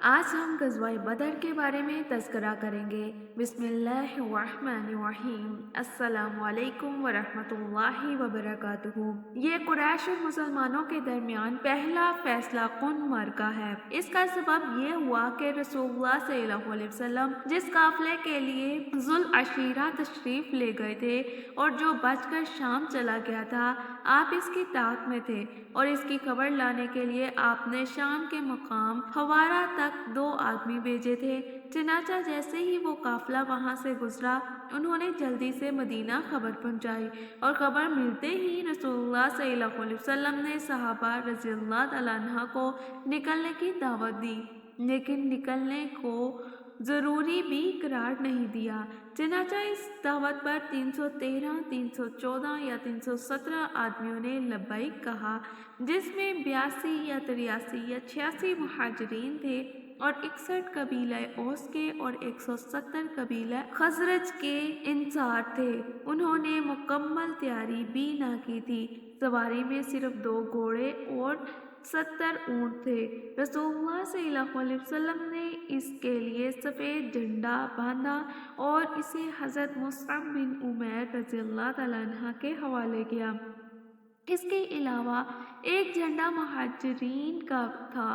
آج ہم غزوہ بدر کے بارے میں تذکرہ کریں گے۔ بسم اللہ الرحمن الرحیم۔ السلام علیکم ورحمۃ اللہ وبرکاتہ۔ یہ قریش اور مسلمانوں کے درمیان پہلا فیصلہ کن معرکہ ہے۔ اس کا سبب یہ ہوا کہ رسول اللہ صلی اللہ علیہ وسلم جس قافلے کے لیے ذوالعشیرہ تشریف لے گئے تھے اور جو بچ کر شام چلا گیا تھا، آپ اس کی طاق میں تھے اور اس کی خبر لانے کے لیے آپ نے شام کے مقام حوارہ تک 2 آدمی بھیجے تھے۔ چنانچہ جیسے ہی وہ قافلہ وہاں سے گزرا، انہوں نے جلدی سے مدینہ خبر پہنچائی اور خبر ملتے ہی رسول اللہ صلی اللہ علیہ وسلم نے صحابہ رضی اللہ تعالیٰ عنہ کو نکلنے کی دعوت دی، لیکن نکلنے کو ضروری بھی قرار نہیں دیا۔ چنانچہ اس دعوت پر 313، 314 یا 317 آدمیوں نے لبیک کہا، جس میں 82 یا 83 یا 86 مہاجرین تھے اور 61 قبیلہ اوس کے اور 170 قبیلہ خزرج کے انصار تھے۔ انہوں نے مکمل تیاری بھی نہ کی تھی، سواری میں صرف 2 گھوڑے اور 70 اونٹ تھے۔ رسول اللہ صلی اللہ علیہ وسلم نے اس کے لیے سفید جھنڈا باندھا اور اسے حضرت مصعب بن عمیر رضی اللہ تعالیٰ عنہ کے حوالے کیا۔ اس کے علاوہ ایک جھنڈا مہاجرین کا تھا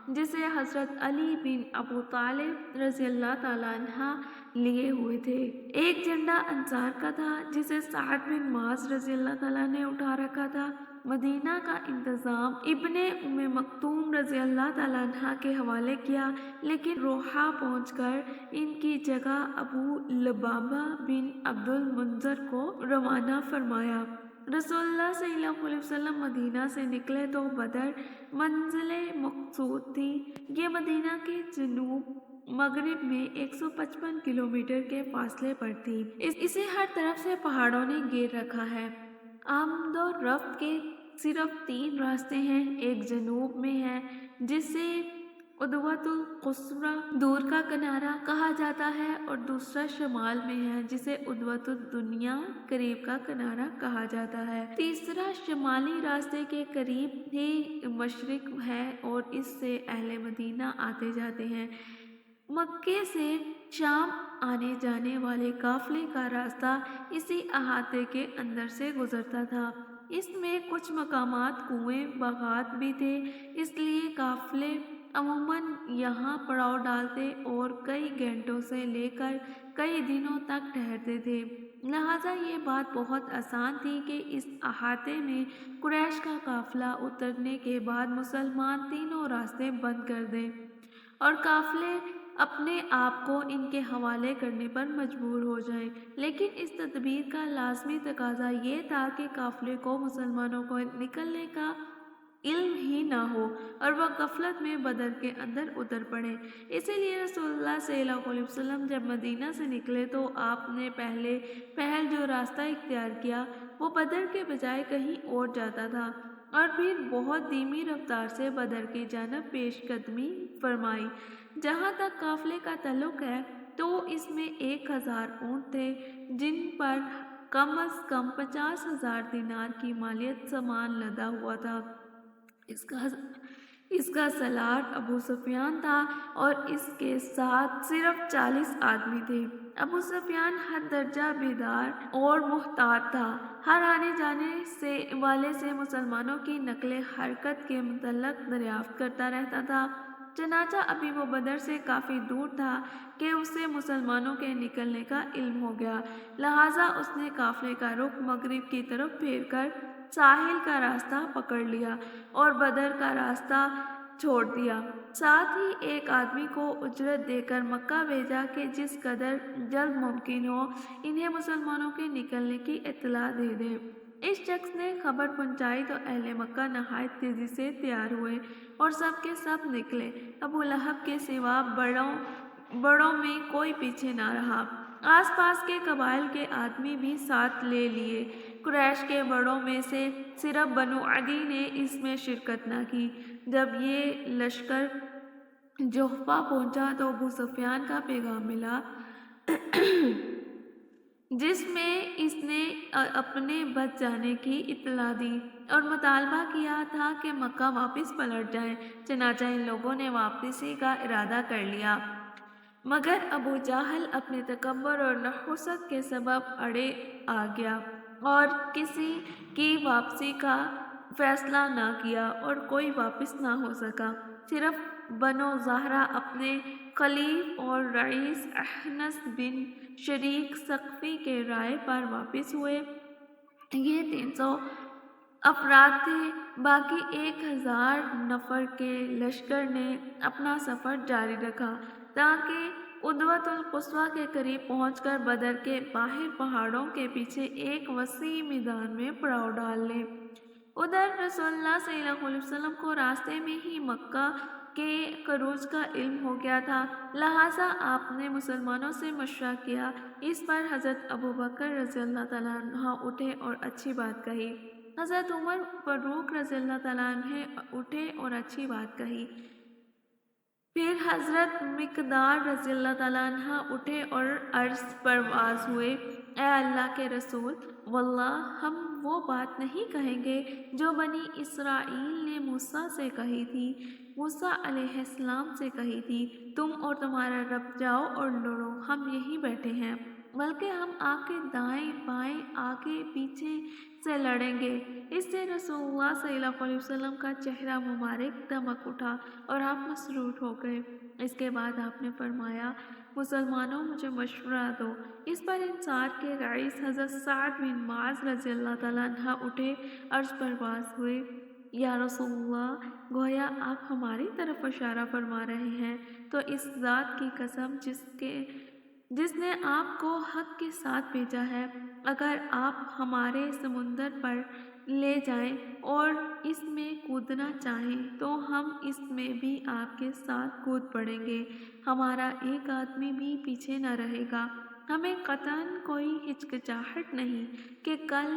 جسے حضرت علی بن ابو طالب رضی اللہ تعالیٰ عنہ لیے ہوئے تھے۔ ایک جھنڈا انصار کا تھا جسے سعد بن معاذ رضی اللہ تعالیٰ نے اٹھا رکھا تھا۔ مدینہ کا انتظام ابن ام مکتوم رضی اللہ تعالیٰ عنہ کے حوالے کیا، لیکن روحا پہنچ کر ان کی جگہ ابو لبابہ بن عبد المنذر کو روانہ فرمایا۔ رسول اللہ صلی اللہ علیہ وسلم مدینہ سے نکلے تو بدر منزل مقصود تھی۔ یہ مدینہ کے جنوب مغرب میں 155 کلومیٹر کے فاصلے پر تھی۔ اسے ہر طرف سے پہاڑوں نے گھیر رکھا ہے۔ آمد و رفت کے صرف 3 راستے ہیں، ایک جنوب میں ہے جسے عدوۃ القصویٰ دور کا کنارہ کہا جاتا ہے اور دوسرا شمال میں ہے جسے عدوۃ الدنیا قریب کا کنارہ کہا جاتا ہے۔ تیسرا شمالی راستے کے قریب ہی مشرق ہے اور اس سے اہل مدینہ آتے جاتے ہیں۔ مکے سے شام آنے جانے والے قافلے کا راستہ اسی احاطے کے اندر سے گزرتا تھا۔ اس میں کچھ مقامات کنویں باغات بھی تھے، اس لیے قافلے عموماً یہاں پڑاؤ ڈالتے اور کئی گھنٹوں سے لے کر کئی دنوں تک ٹھہرتے تھے۔ لہٰذا یہ بات بہت آسان تھی کہ اس احاطے میں قریش کا قافلہ اترنے کے بعد مسلمان تینوں راستے بند کر دیں اور قافلے اپنے آپ کو ان کے حوالے کرنے پر مجبور ہو جائیں۔ لیکن اس تدبیر کا لازمی تقاضا یہ تھا کہ قافلے کو مسلمانوں کو نکلنے کا علم ہی نہ ہو اور وہ غفلت میں بدر کے اندر اتر پڑے۔ اسی لیے رسول اللہ صلی اللہ علیہ وسلم جب مدینہ سے نکلے تو آپ نے پہل جو راستہ اختیار کیا وہ بدر کے بجائے کہیں اور جاتا تھا اور پھر بہت دھیمی رفتار سے بدر کی جانب پیش قدمی فرمائی۔ جہاں تک قافلے کا تعلق ہے تو اس میں 1000 اونٹ تھے جن پر کم از کم 50,000 دینار کی مالیت سامان لدا ہوا تھا۔ اس کا سالار ابو سفیان تھا اور اس کے ساتھ صرف 40 آدمی تھے۔ ابو سفیان حد درجہ بیدار اور محتاط تھا، ہر آنے جانے والے سے مسلمانوں کی نقل حرکت کے متعلق دریافت کرتا رہتا تھا۔ چنانچہ ابھی وہ بدر سے کافی دور تھا کہ اسے مسلمانوں کے نکلنے کا علم ہو گیا، لہٰذا اس نے قافلے کا رخ مغرب کی طرف پھیر کر ساحل کا راستہ پکڑ لیا اور بدر کا راستہ چھوڑ دیا۔ ساتھ ہی ایک آدمی کو اجرت دے کر مکہ بھیجا کہ جس قدر جلد ممکن ہو انہیں مسلمانوں کے نکلنے کی اطلاع دے دیں۔ اس شخص نے خبر پہنچائی تو اہل مکہ نہایت تیزی سے تیار ہوئے اور سب کے سب نکلے۔ ابو لہب کے سوا بڑوں میں کوئی پیچھے نہ رہا۔ آس پاس کے قبائل کے آدمی بھی ساتھ لے لیے۔ قریش کے بڑوں میں سے صرف بنو عدی نے اس میں شرکت نہ کی۔ جب یہ لشکر جحفہ پہنچا تو ابو سفیان کا پیغام ملا جس میں اس نے اپنے بچ جانے کی اطلاع دی اور مطالبہ کیا تھا کہ مکہ واپس پلٹ جائیں۔ چنانچہ ان لوگوں نے واپسی کا ارادہ کر لیا، مگر ابو جہل اپنے تکبر اور نحوست کے سبب اڑے آ گیا اور کسی کی واپسی کا فیصلہ نہ کیا اور کوئی واپس نہ ہو سکا۔ صرف بنو زہرہ اپنے خلیف اور رئیس احنس بن شریک ثقفی کے رائے پر واپس ہوئے۔ یہ 300 افراد تھے، باقی 1000 نفر کے لشکر نے اپنا سفر جاری رکھا تاکہ ادوۃ القصویٰ کے قریب پہنچ کر بدر کے باہر پہاڑوں کے پیچھے ایک وسیع میدان میں پڑاؤ ڈال لیں۔ ادھر رسول اللہ صلی اللہ علیہ وسلم کو راستے میں ہی مکہ کے عروج کا علم ہو گیا تھا، لہٰذا آپ نے مسلمانوں سے مشورہ کیا۔ اس پر حضرت ابوبکر رضی اللہ تعالیٰ عنہ اٹھے اور اچھی بات کہی، حضرت عمر فاروق رضی اللہ تعالیٰ عنہ اٹھے اور اچھی بات کہی، پھر حضرت مقدار رضی اللہ تعالیٰ عنہ اٹھے اور عرض پرواز ہوئے، اے اللہ کے رسول، واللہ ہم وہ بات نہیں کہیں گے جو بنی اسرائیل نے موسیٰ سے کہی تھی، موسیٰ علیہ السلام سے کہی تھی، تم اور تمہارا رب جاؤ اور لڑو، ہم یہیں بیٹھے ہیں، بلکہ ہم آپ کے دائیں بائیں آگے پیچھے سے لڑیں گے۔ اس سے رسول اللہ صلی اللہ علیہ وسلم کا چہرہ مبارک دمک اٹھا اور آپ مسرور ہو گئے۔ اس کے بعد آپ نے فرمایا، مسلمانوں مجھے مشورہ دو۔ اس پر انصار کے رئیس حضرت سعد بن معاذ رضی اللہ تعالیٰ عنہ اٹھے، عرض پرواز ہوئے، یا رسول اللہ، گویا آپ ہماری طرف اشارہ فرما رہے ہیں، تو اس ذات کی قسم جس نے آپ کو حق کے ساتھ بھیجا ہے، اگر آپ ہمارے سمندر پر لے جائیں اور اس میں کودنا چاہیں تو ہم اس میں بھی آپ کے ساتھ کود پڑیں گے، ہمارا ایک آدمی بھی پیچھے نہ رہے گا۔ ہمیں قطعاً کوئی ہچکچاہٹ نہیں کہ کل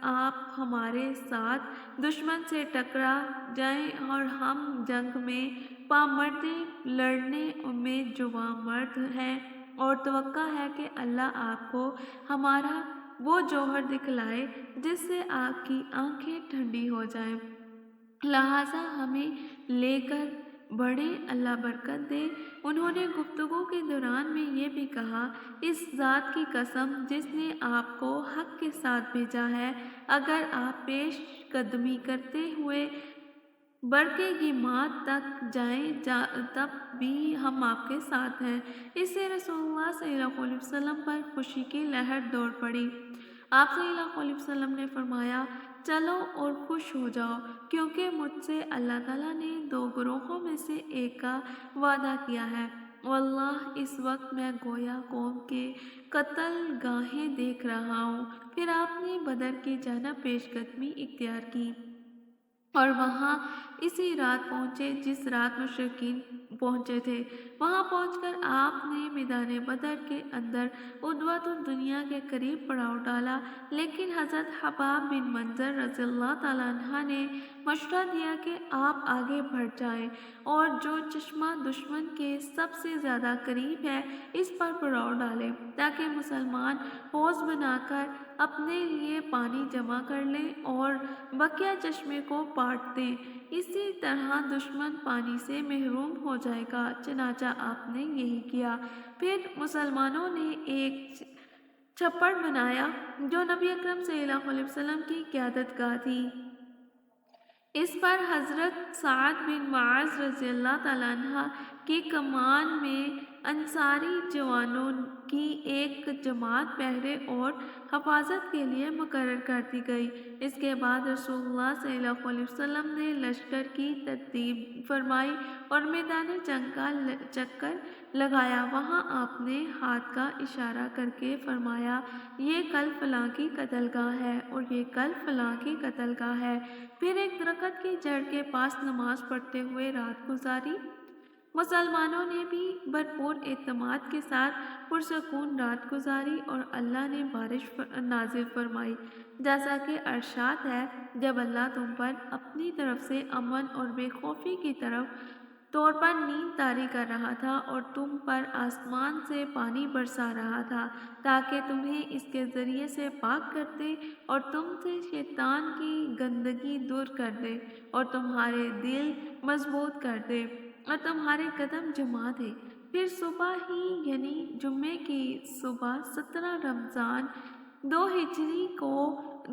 آپ ہمارے ساتھ دشمن سے ٹکرا جائیں اور ہم جنگ میں پامردے لڑنے میں جواں مرد ہیں، اور توقع ہے کہ اللہ آپ کو ہمارا وہ جوہر دکھلائے جس سے آپ کی آنکھیں ٹھنڈی ہو جائیں، لہٰذا ہمیں لے کر بڑھیں، اللہ برکت دے۔ انہوں نے گفتگو کے دوران میں یہ بھی کہا، اس ذات کی قسم جس نے آپ کو حق کے ساتھ بھیجا ہے، اگر آپ پیش قدمی کرتے ہوئے برقِ گیمات تک جائیں تب بھی ہم آپ کے ساتھ ہیں۔ اس سے رسول اللہ صلی اللہ علیہ وسلم پر خوشی کی لہر دوڑ پڑی۔ آپ صلی اللہ علیہ وسلم نے فرمایا، چلو اور خوش ہو جاؤ، کیونکہ مجھ سے اللہ تعالیٰ نے 2 گروہوں میں سے ایک کا وعدہ کیا ہے، واللہ اس وقت میں گویا قوم کے قتل گاہیں دیکھ رہا ہوں۔ پھر آپ نے بدر کی جانب پیش قدمی اختیار کی اور وہاں اسی رات پہنچے جس رات مشرکین پہنچے تھے۔ وہاں پہنچ کر آپ نے میدان بدر کے اندر ادوۃ الدنیا کے قریب پڑاؤ ڈالا، لیکن حضرت حباب بن منظر رضی اللہ تعالیٰ عنہ نے مشورہ دیا کہ آپ آگے بڑھ جائیں اور جو چشمہ دشمن کے سب سے زیادہ قریب ہے اس پر پڑاؤ ڈالیں، تاکہ مسلمان حوض بنا کر اپنے لیے پانی جمع کر لیں اور بقیہ چشمے کو پاٹ دیں، اسی طرح دشمن پانی سے محروم ہو جائے گا۔ چنانچہ آپ نے یہی کیا۔ پھر مسلمانوں نے ایک چھپڑ بنایا جو نبی اکرم صلی اللہ علیہ وسلم کی قیادت گاہ تھی، اس پر حضرت سعد بن معاذ رضی اللہ تعالیٰ عنہ کی کمان میں انصاری جوانوں کی ایک جماعت پہرے اور حفاظت کے لیے مقرر کر دی گئی۔ اس کے بعد رسول اللہ صلی اللہ علیہ وسلم نے لشکر کی ترتیب فرمائی اور میدان جنگ کا چکر لگایا۔ وہاں آپ نے ہاتھ کا اشارہ کر کے فرمایا، یہ کل فلاں کی قتل گاہ ہے اور یہ کل فلاں کی قتل گاہ ہے۔ پھر ایک درخت کی جڑ کے پاس نماز پڑھتے ہوئے رات گزاری۔ مسلمانوں نے بھی بھرپور اعتماد کے ساتھ پرسکون رات گزاری اور اللہ نے بارش نازل فرمائی، جیسا کہ ارشاد ہے، جب اللہ تم پر اپنی طرف سے امن اور بے خوفی کی طرف طور پر نیند طاری کر رہا تھا اور تم پر آسمان سے پانی برسا رہا تھا تاکہ تمہیں اس کے ذریعے سے پاک کر دے اور تم سے شیطان کی گندگی دور کر دے اور تمہارے دل مضبوط کر دے اور تمہارے قدم جما دے۔ پھر صبح ہی یعنی جمعے کی صبح 17 رمضان 2 ہجری کو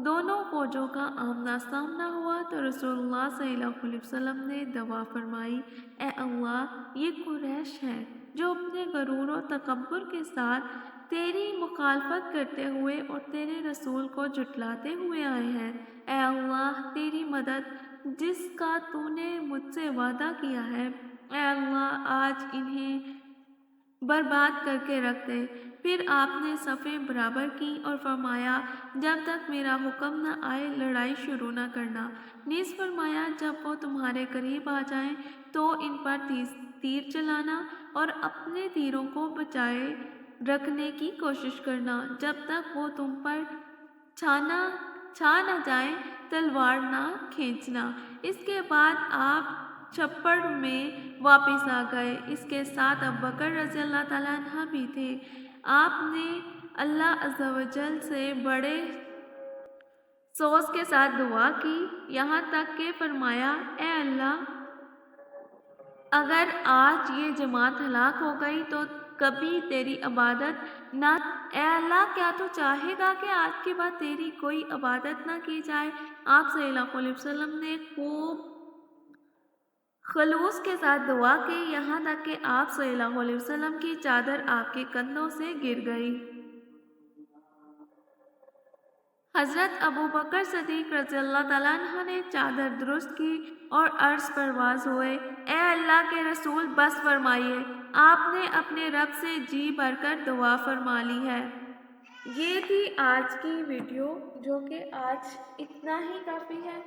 دونوں فوجوں کا آمنا سامنا ہوا تو رسول اللہ صلی اللہ علیہ وسلم نے دعا فرمائی، اے اللہ، یہ قریش ہے جو اپنے غرور و تکبر کے ساتھ تیری مخالفت کرتے ہوئے اور تیرے رسول کو جھٹلاتے ہوئے آئے ہیں۔ اے اللہ، تیری مدد جس کا تو نے مجھ سے وعدہ کیا ہے، اے اللہ آج انہیں برباد کر کے رکھ دے۔ پھر آپ نے صفیں برابر کی اور فرمایا، جب تک میرا حکم نہ آئے لڑائی شروع نہ کرنا۔ نیز فرمایا، جب وہ تمہارے قریب آ جائیں تو ان پر تیر چلانا اور اپنے تیروں کو بچائے رکھنے کی کوشش کرنا جب تک وہ تم پر چھا نہ جائیں، تلوار نہ کھینچنا۔ اس کے بعد آپ چھپڑ میں واپس آ گئے۔ اس کے ساتھ ابوبکر رضی اللہ تعالیٰ عنہ بھی تھے۔ آپ نے اللہ عز و جل سے بڑے سوز کے ساتھ دعا کی، یہاں تک کہ فرمایا، اے اللہ، اگر آج یہ جماعت ہلاک ہو گئی تو کبھی تیری عبادت نہ، اے اللہ، کیا تو چاہے گا کہ آج کے بعد تیری کوئی عبادت نہ کی جائے؟ آپ صلی اللہ علیہ وسلم نے خوب خلوص کے ساتھ دعا کی، یہاں تک کہ آپ صلی اللہ علیہ وسلم کی چادر آپ کے کندھوں سے گر گئی۔ حضرت ابوبکر صدیق رضی اللہ تعالیٰ عنہ نے چادر درست کی اور عرض پرواز ہوئے، اے اللہ کے رسول، بس فرمائیے۔ آپ نے اپنے رب سے جی بھر کر دعا فرما لی ہے۔ یہ تھی آج کی ویڈیو، جو کہ آج اتنا ہی کافی ہے۔